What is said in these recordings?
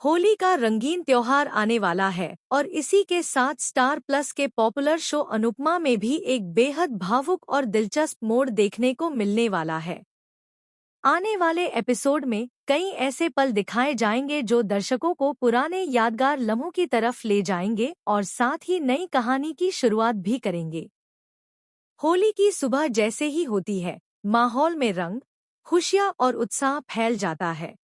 होली का रंगीन त्योहार आने वाला है और इसी के साथ स्टार प्लस के पॉपुलर शो अनुपमा में भी एक बेहद भावुक और दिलचस्प मोड़ देखने को मिलने वाला है। आने वाले एपिसोड में कई ऐसे पल दिखाए जाएंगे जो दर्शकों को पुराने यादगार लम्हों की तरफ ले जाएंगे और साथ ही नई कहानी की शुरुआत भी करेंगे। होली की सुबह जैसे ही होती है, माहौल में रंग, खुशियाँ और उत्साह फैल जाता है।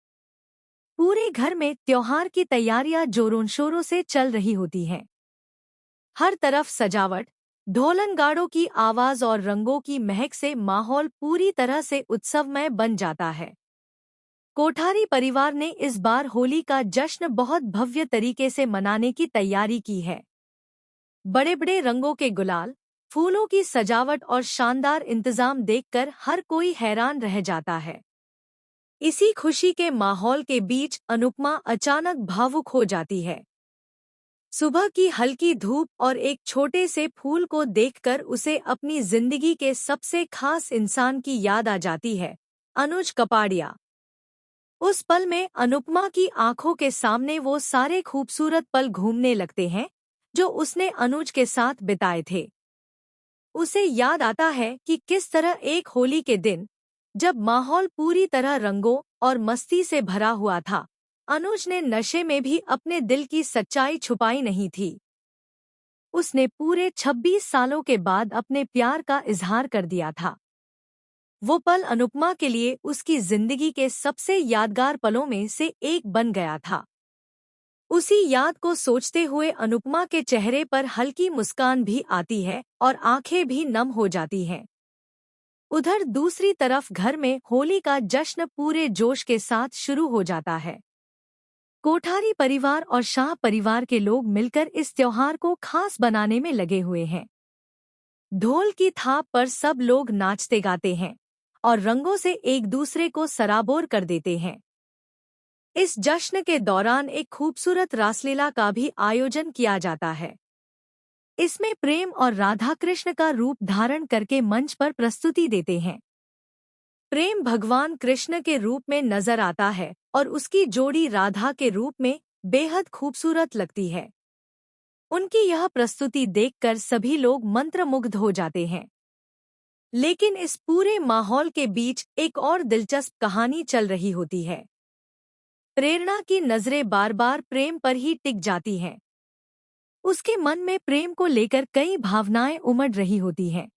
पूरे घर में त्योहार की तैयारियां जोरों शोरों से चल रही होती हैं। हर तरफ सजावट, ढोलन गाड़ों की आवाज और रंगों की महक से माहौल पूरी तरह से उत्सवमय बन जाता है। कोठारी परिवार ने इस बार होली का जश्न बहुत भव्य तरीके से मनाने की तैयारी की है। बड़े बड़े रंगों के गुलाल, फूलों की सजावट और शानदार इंतजाम देखकर हर कोई हैरान रह जाता है। इसी खुशी के माहौल के बीच अनुपमा अचानक भावुक हो जाती है। सुबह की हल्की धूप और एक छोटे से फूल को देखकर उसे अपनी जिंदगी के सबसे खास इंसान की याद आ जाती है, अनुज कपाड़िया। उस पल में अनुपमा की आंखों के सामने वो सारे खूबसूरत पल घूमने लगते हैं जो उसने अनुज के साथ बिताए थे। उसे याद आता है कि किस तरह एक होली के दिन, जब माहौल पूरी तरह रंगों और मस्ती से भरा हुआ था, अनुज ने नशे में भी अपने दिल की सच्चाई छुपाई नहीं थी। उसने पूरे 26 सालों के बाद अपने प्यार का इजहार कर दिया था। वो पल अनुपमा के लिए उसकी जिंदगी के सबसे यादगार पलों में से एक बन गया था। उसी याद को सोचते हुए अनुपमा के चेहरे पर हल्की मुस्कान भी आती है और आंखें भी नम हो जाती हैं। उधर दूसरी तरफ घर में होली का जश्न पूरे जोश के साथ शुरू हो जाता है। कोठारी परिवार और शाह परिवार के लोग मिलकर इस त्योहार को खास बनाने में लगे हुए हैं। ढोल की थाप पर सब लोग नाचते गाते हैं और रंगों से एक दूसरे को सराबोर कर देते हैं। इस जश्न के दौरान एक खूबसूरत रासलीला का भी आयोजन किया जाता है। इसमें प्रेम और राधा कृष्ण का रूप धारण करके मंच पर प्रस्तुति देते हैं। प्रेम भगवान कृष्ण के रूप में नजर आता है और उसकी जोड़ी राधा के रूप में बेहद खूबसूरत लगती है। उनकी यह प्रस्तुति देखकर सभी लोग मंत्रमुग्ध हो जाते हैं। लेकिन इस पूरे माहौल के बीच एक और दिलचस्प कहानी चल रही होती है। प्रेरणा की नजरें बार बार प्रेम पर ही टिक जाती हैं। उसके मन में प्रेम को लेकर कई भावनाएं उमड़ रही होती हैं।